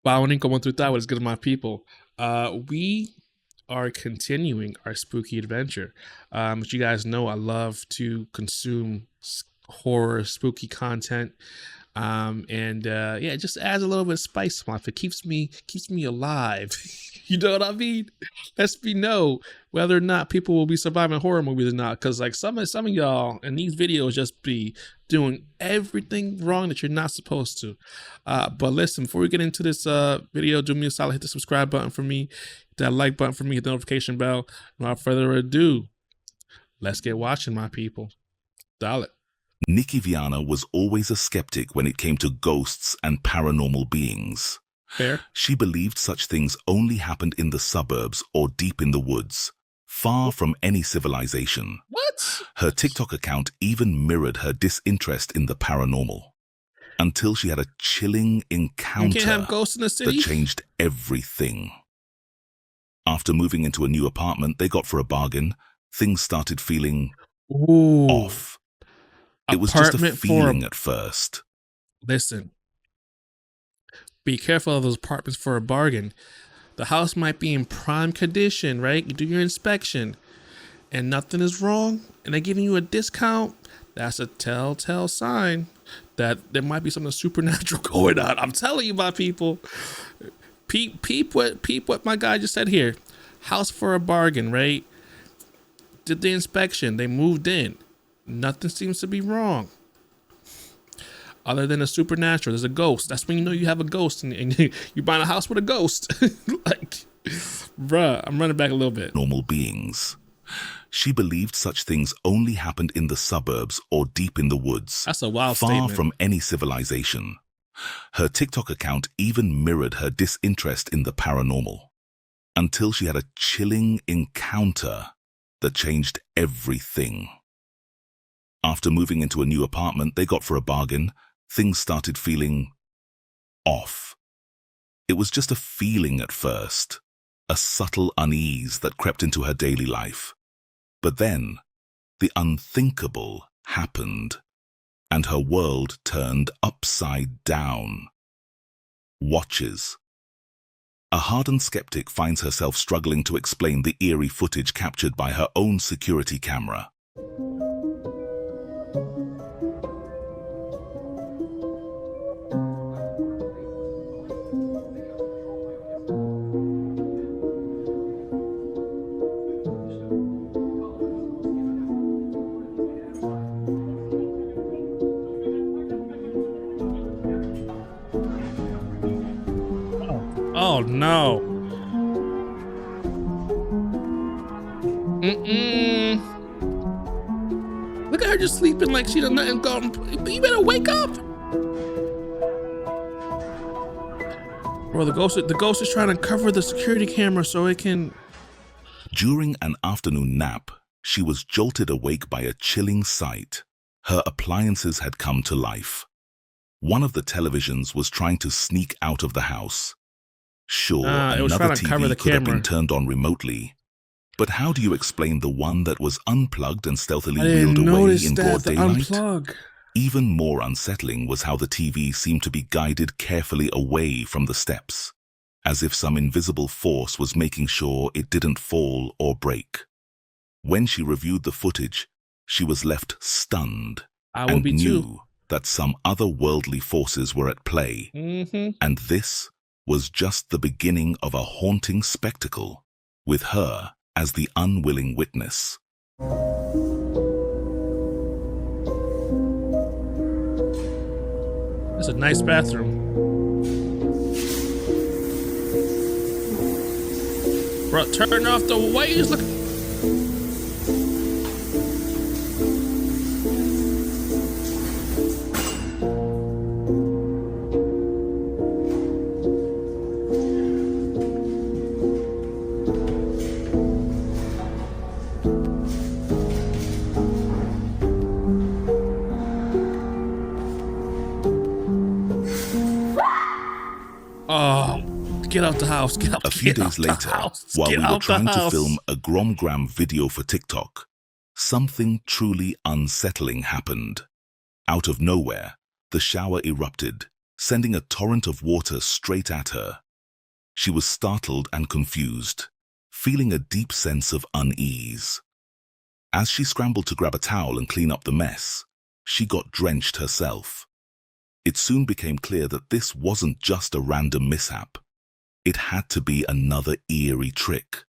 Bounding, going through that, what is good, my people? We are continuing our spooky adventure. As you guys know, I love to consume horror, spooky content. Yeah, it just adds a little bit of spice to life. It keeps me alive. You know what I mean? Lets me know whether or not people will be surviving horror movies or not. Cause like some of y'all in these videos just be doing everything wrong that you're not supposed to. But listen, before we get into this video, do me a solid, hit the subscribe button for me, hit that like button for me, hit the notification bell. Without further ado, let's get watching, my people. Dial it. Nikki Viana was always a skeptic when it came to ghosts and paranormal beings. Fair. She believed such things only happened in the suburbs or deep in the woods, far from any civilization. What? Her TikTok account even mirrored her disinterest in the paranormal, until she had a chilling encounter You can't have ghosts in the city? that changed everything. After moving into a new apartment they got for a bargain, things started feeling off. It was just a feeling at first. Listen, be careful of those apartments for a bargain. The house might be in prime condition, right? You do your inspection and nothing is wrong and they're giving you a discount. That's a telltale sign that there might be something supernatural going on. I'm telling you, my people. Peep what my guy just said here. House for a bargain, right? Did the inspection, they moved in. Nothing seems to be wrong. Other than a supernatural, there's a ghost. That's when you know you have a ghost and you're buying a house with a ghost. Like, bruh, I'm running back a little bit. Normal beings. She believed such things only happened in the suburbs or deep in the woods. That's a wild far statement. from any civilization. Her TikTok account even mirrored her disinterest in the paranormal, until she had a chilling encounter that changed everything. After moving into a new apartment they got for a bargain, things started feeling off. It was just a feeling at first, a subtle unease that crept into her daily life. But then, the unthinkable happened, and her world turned upside down. Watches. A hardened skeptic finds herself struggling to explain the eerie footage captured by her own security camera. Oh no. Look at her just sleeping like she done nothing gone. You better wake up. Bro, the ghost is trying to cover the security camera so it can... During an afternoon nap, she was jolted awake by a chilling sight. Her appliances had come to life. One of the televisions was trying to sneak out of the house. Sure, another TV could have been turned on remotely, but how do you explain the one that was unplugged and stealthily wheeled away in broad daylight? Even more unsettling was how the TV seemed to be guided carefully away from the steps, as if some invisible force was making sure it didn't fall or break. When she reviewed the footage, she was left stunned and knew that some otherworldly forces were at play, and this was just the beginning of a haunting spectacle, with her as the unwilling witness. It's a nice bathroom. Bro, turn off the waves. Look. Oh, get out the house. Get out the house. A few days later, while we were trying to film a Gromgram video for TikTok, something truly unsettling happened. Out of nowhere, the shower erupted, sending a torrent of water straight at her. She was startled and confused, feeling a deep sense of unease. As she scrambled to grab a towel and clean up the mess, she got drenched herself. It soon became clear that this wasn't just a random mishap. It had to be another eerie trick.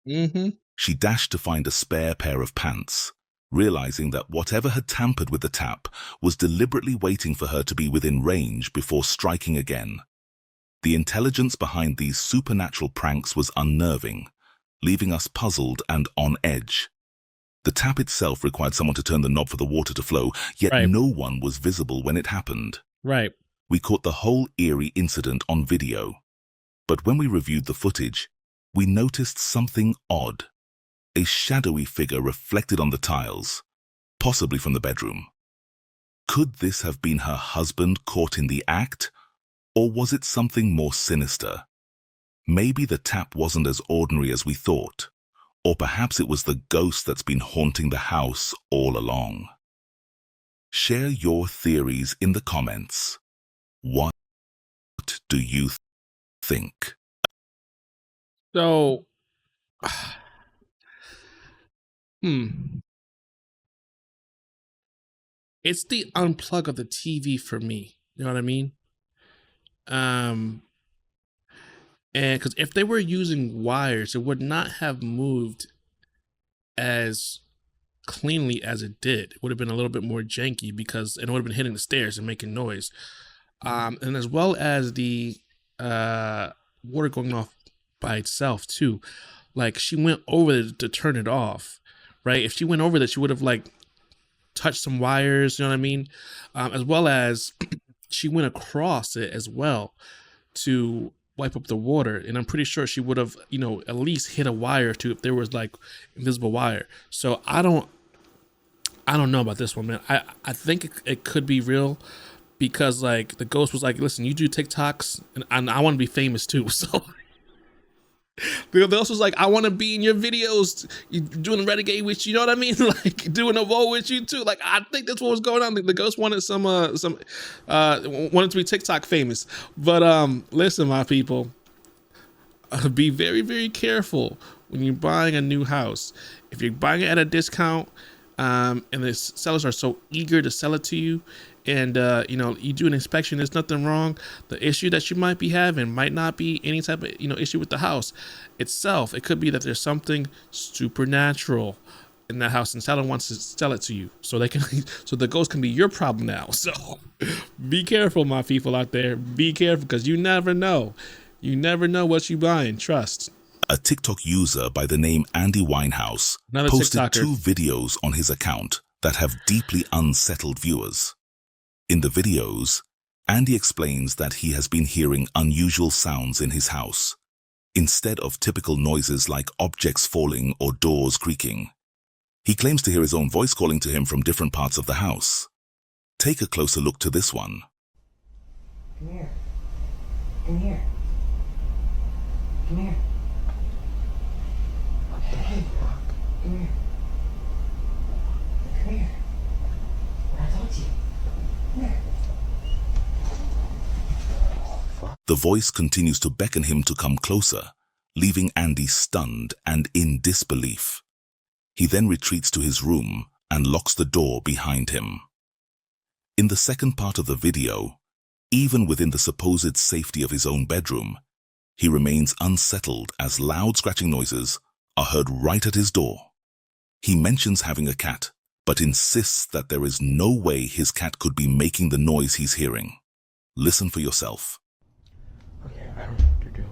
She dashed to find a spare pair of pants, realizing that whatever had tampered with the tap was deliberately waiting for her to be within range before striking again. The intelligence behind these supernatural pranks was unnerving, leaving us puzzled and on edge. The tap itself required someone to turn the knob for the water to flow, yet Right. no one was visible when it happened. Right. We caught the whole eerie incident on video. But when we reviewed the footage, we noticed something odd. A shadowy figure reflected on the tiles, possibly from the bedroom. Could this have been her husband caught in the act? Or was it something more sinister? Maybe the tap wasn't as ordinary as we thought. Or perhaps it was the ghost that's been haunting the house all along. Share your theories in the comments. What do you think? So, it's the unplug of the TV for me. You know what I mean? And because if they were using wires, it would not have moved as cleanly as it did. It would have been a little bit more janky because it would have been hitting the stairs and making noise. And as well as the water going off by itself too. Like she went over to turn it off, right? If she went over that, she would have like touched some wires, you know what I mean? As well as she went across it as well to wipe up the water, and I'm pretty sure she would have, you know, at least hit a wire or two if there was like invisible wire. So I don't know about this one, man. I think it could be real because like the ghost was like, listen, you do TikToks and I want to be famous too. So the ghost was like, I want to be in your videos, you doing renegade with you, know what I mean? Like doing a vote with you too. Like I think that's what was going on. The ghost wanted wanted to be TikTok famous. But listen, my people, be very, very careful when you're buying a new house. If you're buying it at a discount, and the sellers are so eager to sell it to you, and you know, you do an inspection, there's nothing wrong. The issue that you might be having might not be any type of, you know, issue with the house itself. It could be that there's something supernatural in that house, and seller wants to sell it to you so they can so the ghost can be your problem now. So be careful, my people out there. Be careful, because you never know. You never know what you're buying. Trust. A TikTok user by the name Andy Winehouse Another posted TikToker. 2 videos on his account that have deeply unsettled viewers. In the videos, Andy explains that he has been hearing unusual sounds in his house, instead of typical noises like objects falling or doors creaking. He claims to hear his own voice calling to him from different parts of the house. Take a closer look to this one. Come here. Come here. Come here. What the heck? Come here. Come here. What I told you. Come here. The voice continues to beckon him to come closer, leaving Andy stunned and in disbelief. He then retreats to his room and locks the door behind him. In the second part of the video, even within the supposed safety of his own bedroom, he remains unsettled as loud scratching noises are heard right at his door. He mentions having a cat, but insists that there is no way his cat could be making the noise he's hearing. Listen for yourself. Okay, I don't know what you're doing.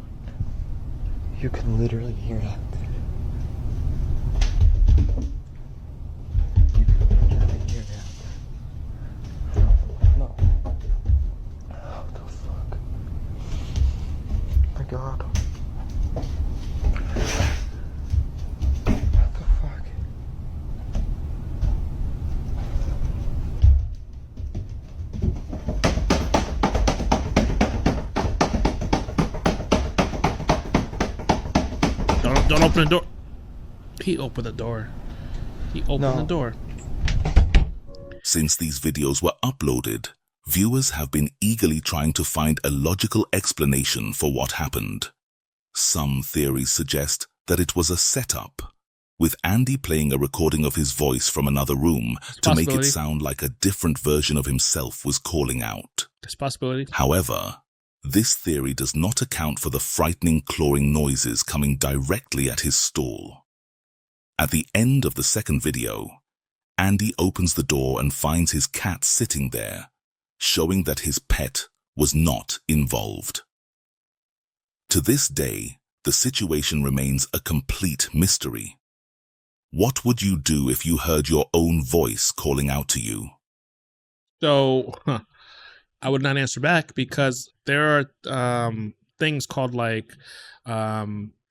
You can literally hear that. You can literally hear that. No. What the fuck? My God. What the fuck? Don't open the door. He opened the door. He opened the door. Since these videos were uploaded, Viewers have been eagerly trying to find a logical explanation for what happened. Some theories suggest that it was a setup, with Andy playing a recording of his voice from another room to make it Possibility. sound like a different version of himself was calling out. There's possibility. However, this theory does not account for the frightening clawing noises coming directly at his stall. At the end of the second video, Andy opens the door and finds his cat sitting there, showing that his pet was not involved. To this day, the situation remains a complete mystery. What would you do if you heard your own voice calling out to you? So, I would not answer back because there are things called like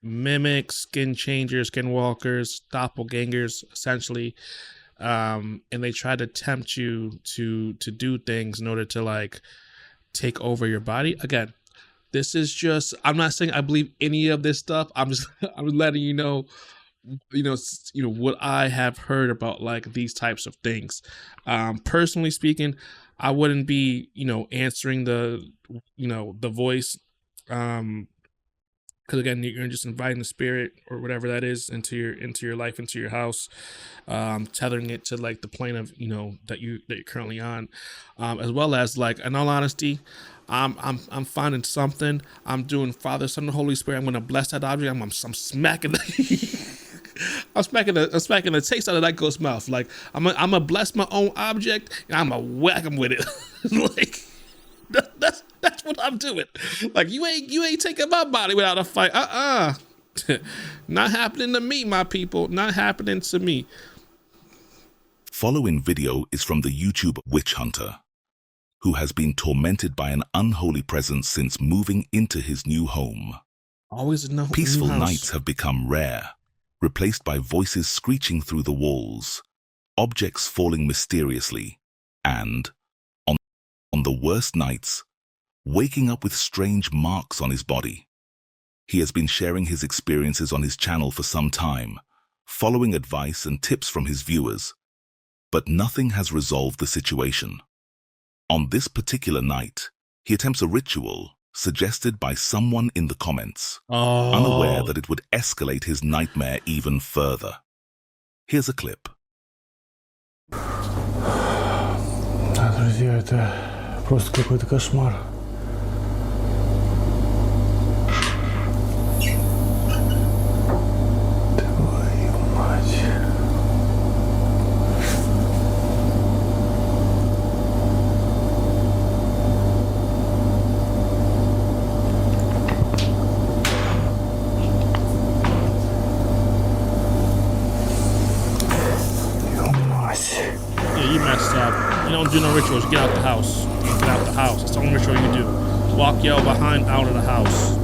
mimics, skin changers, skinwalkers, doppelgangers, essentially, and they try to tempt you to do things in order to like take over your body. Again, this is just, I'm not saying I believe any of this stuff. I'm just I'm letting you know, what I have heard about like these types of things. Personally speaking, I wouldn't be, answering the voice, because again, you're just inviting the spirit or whatever that is into your life, into your house, tethering it to like the plane of that you're currently on, as well as like, in all honesty, I'm finding something. I'm doing Father, Son, and Holy Spirit. I'm gonna bless that object. I'm smacking. I'm smacking the taste out of that ghost mouth. Like I'm gonna bless my own object and I'm gonna whack him with it. Like that's what I'm doing. Like you ain't taking my body without a fight. Not happening to me, my people. Not happening to me. Following video is from the YouTube Witch Hunter, who has been tormented by an unholy presence since moving into his new home. Always a Peaceful new house. nights have become rare, replaced by voices screeching through the walls, objects falling mysteriously, and, on the worst nights, waking up with strange marks on his body. He has been sharing his experiences on his channel for some time, following advice and tips from his viewers, but nothing has resolved the situation. On this particular night, he attempts a ritual suggested by someone in the comments, unaware that it would escalate his nightmare even further. Here's a clip. Да, друзья, это просто какой-то кошмар. Твою мать. Yeah, you messed up. You don't do no rituals. You get out the house. You get out the house. That's the only ritual you do. Walk your behind out of the house.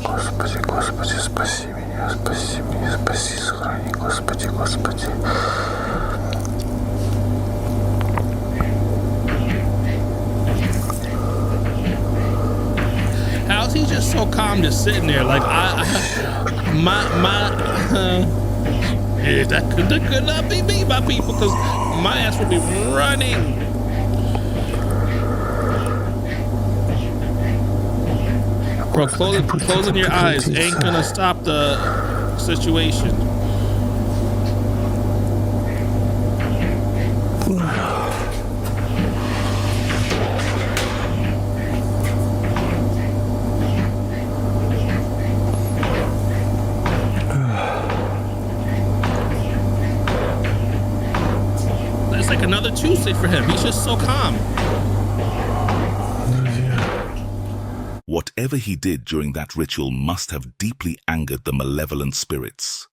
Господи, Господи, спаси меня, спаси, сохрани, Господи, Господи. How's he just so calm, just sitting there? Like yeah, that could not be me, my people, because my ass would be running. Bro, closing your eyes ain't gonna stop the situation. That's like another Tuesday for him. He's just so calm. Whatever he did during that ritual must have deeply angered the malevolent spirits.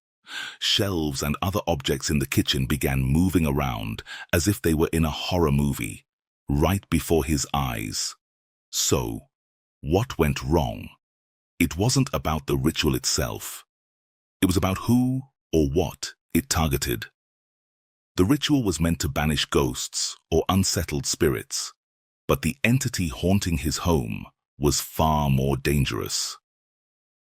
Shelves and other objects in the kitchen began moving around as if they were in a horror movie, right before his eyes. So, what went wrong? It wasn't about the ritual itself. It was about who or what it targeted. The ritual was meant to banish ghosts or unsettled spirits, but the entity haunting his home was far more dangerous.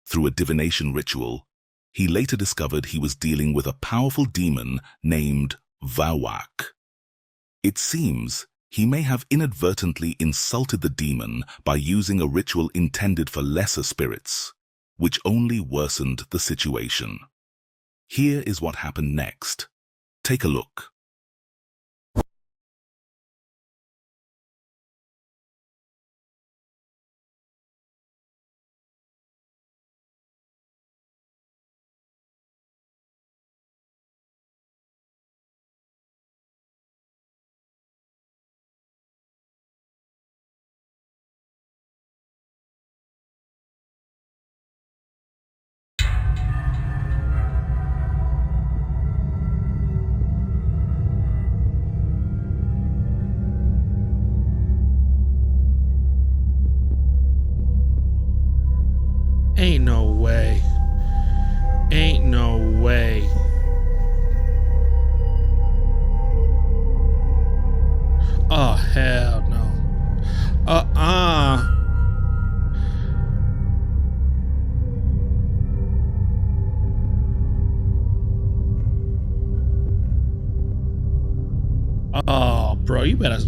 Through a divination ritual, he later discovered he was dealing with a powerful demon named Vawak, It seems he may have inadvertently insulted the demon by using a ritual intended for lesser spirits, which only worsened the situation. Here is what happened next. Take a look. Ain't no way. Ain't no way. Oh, hell no. Uh-uh. Oh, bro, you better.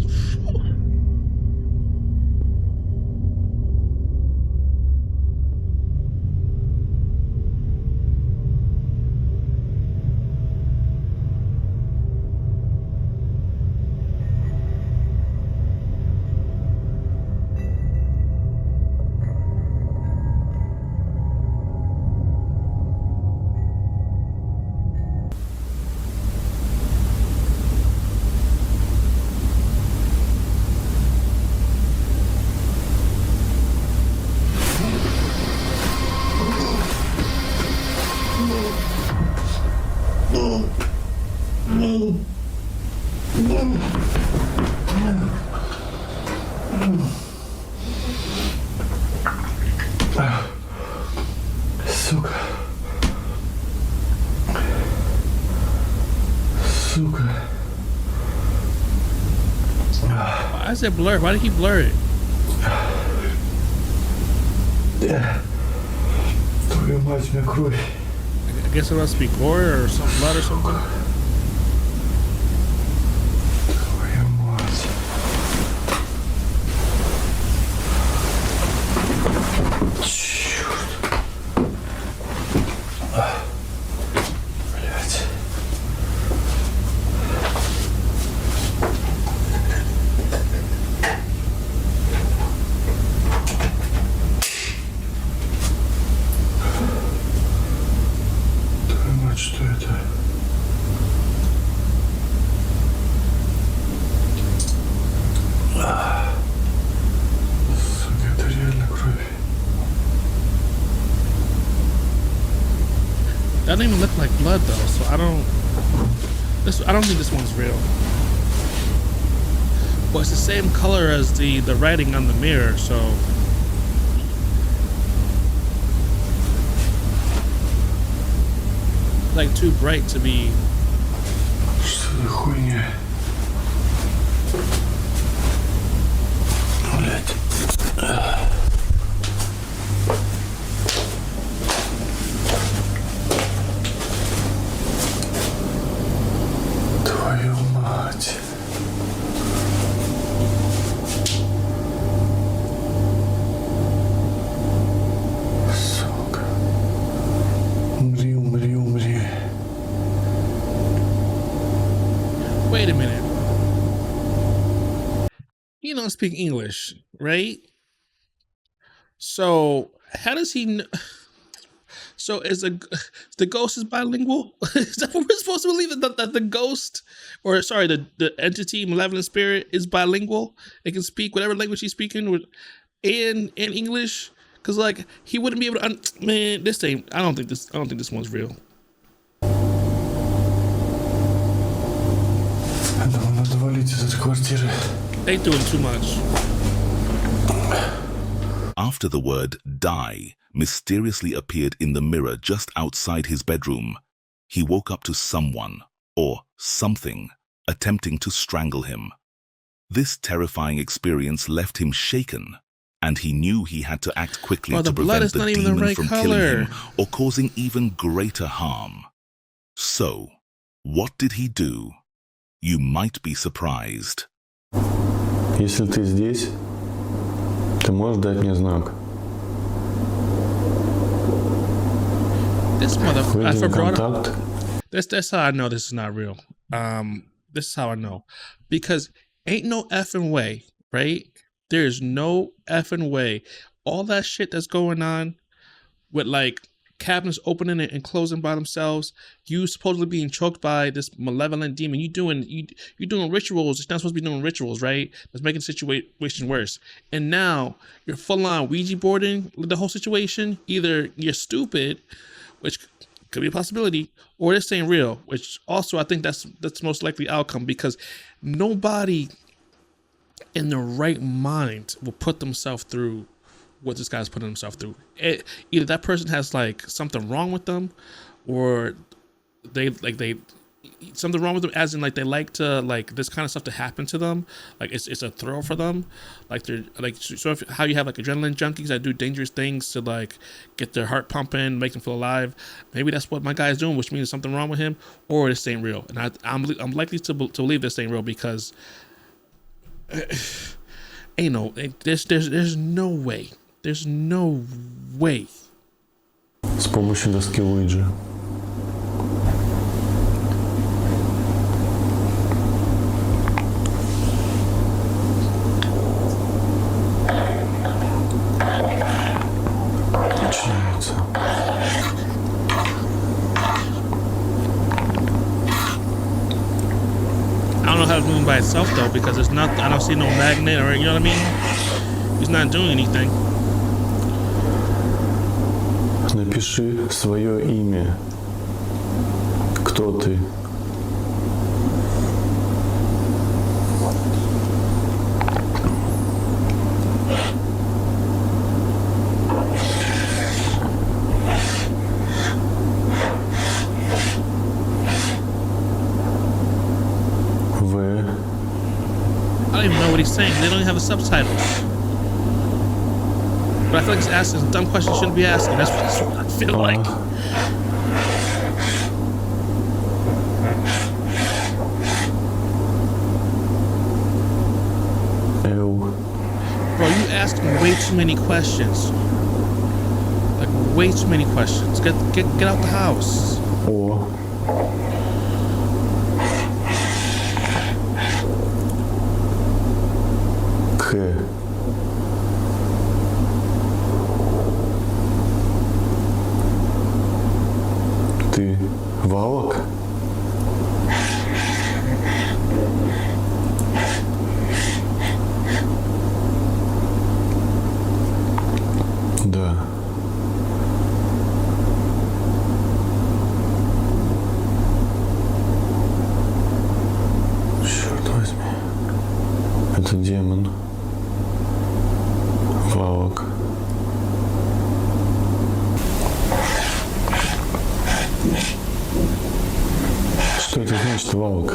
Сука. Сука. Why is it blurred? Why did he blur it? Твою мать, у меня кровь. I guess it must be gore or some blood or something. Твою мать. Черт. Блять. Твою мать, что это? Сука, это реально кровь. That doesn't even look like blood though, so I don't think this one's real. But it's the same color as the writing on the mirror, so like too bright to be. Что за хуйня? Блять. Твою мать. Сука. Умри, умри, умри. Wait a minute. He don't speak English, right? So how does he know? So is the ghost is bilingual? Is that what we're supposed to believe? That the ghost, or sorry, the entity, malevolent spirit, is bilingual? It can speak whatever language he's speaking with, in English. Cause like he wouldn't be able to. Man, this thing. I don't think this one's real. Нам надо валить из этой квартиры. They doing too much. After the word die mysteriously appeared in the mirror just outside his bedroom, he woke up to someone, or something, attempting to strangle him. This terrifying experience left him shaken, and he knew he had to act quickly Bro, to the blood prevent is the not even the demon right from color. killing him or causing even greater harm. So, what did he do? You might be surprised. Если ты здесь, ты можешь дать мне знак. This motherfucker, I Выйди на forgot. контакт. That's how I know this is not real. This is how I know. Because ain't no effing way, right? There's no effing way. All that shit that's going on with like cabinets opening and closing by themselves, you supposedly being choked by this malevolent demon. You doing rituals. It's not supposed to be doing rituals, right? That's making the situation worse. And now you're full on Ouija boarding the whole situation. Either you're stupid, which could be a possibility, or this ain't real, which also I think that's the most likely outcome, because nobody in their right mind will put themselves through what this guy's putting himself through. Either that person has like something wrong with them, or they something wrong with them, as in like they like to like this kind of stuff to happen to them, like it's a thrill for them, like they're like sort of how you have like adrenaline junkies that do dangerous things to like get their heart pumping, make them feel alive. Maybe that's what my guy is doing, which means something wrong with him, or this ain't real. And I'm likely to believe this ain't real, because ain't no there's no way. There's no way. С помощью доски Ouija. Начинается. I don't know how it's moving by itself though, because it's not. I don't see no magnet, or you know what I mean. He's not doing anything. Напиши свое имя. Кто ты? В. I don't even know what he's saying. They don't even have the subtitles. But I feel like he's asking some dumb questions he shouldn't be asking. That's what I feel like. Л. Bro, you asking way too many questions. Like way too many questions. Get out the house. О. К. Ты Валок? Да. Черт возьми. Это демон. Валок. Что это значит, Валок?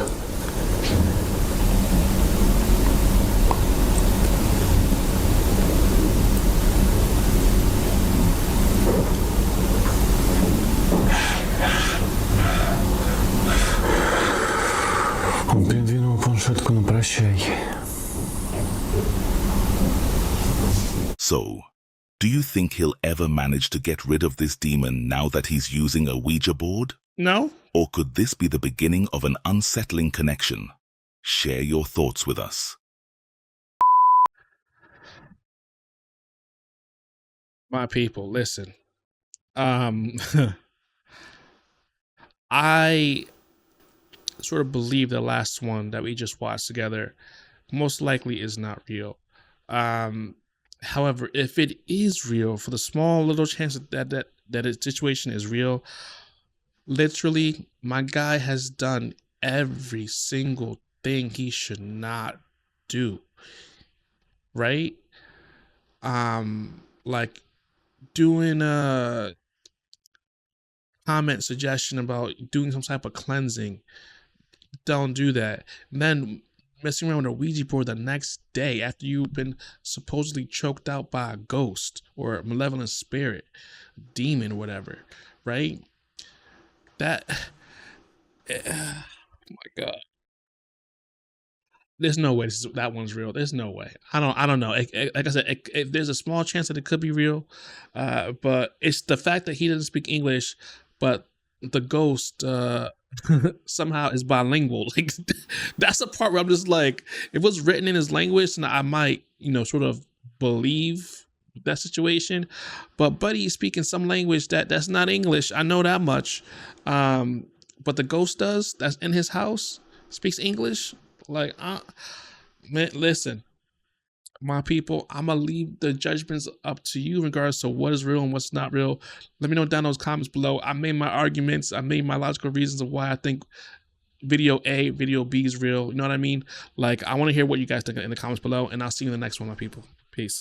Он передвинул планшетку на прощай. So, do you think he'll ever manage to get rid of this demon now that he's using a Ouija board? No? Or could this be the beginning of an unsettling connection? Share your thoughts with us. My people, listen. I sort of believe the last one that we just watched together most likely is not real. However, if it is real, for the small little chance that its situation is real, literally, my guy has done every single thing he should not do. Right? Like doing a comment suggestion about doing some type of cleansing. Don't do that. And then messing around with a Ouija board the next day after you've been supposedly choked out by a ghost or a malevolent spirit, demon, or whatever, right? That, oh my God. there's no way that one's real. There's no way. I don't know. Like I said, there's a small chance that it could be real, but it's the fact that he doesn't speak English, but the ghost somehow is bilingual. Like that's the part where I'm just like, if it was written in his language, then I might, sort of believe that situation. But Buddy speaking some language that's not English. I know that much. But the ghost does. That's in his house. Speaks English. Like, man, listen, my people, I'm gonna leave the judgments up to you in regards to what is real and what's not real. Let me know down in those comments below. I made my arguments. I made my logical reasons of why I think video A, video B is real. You know what I mean? Like, I want to hear what you guys think in the comments below, and I'll see you in the next one, my people. Peace.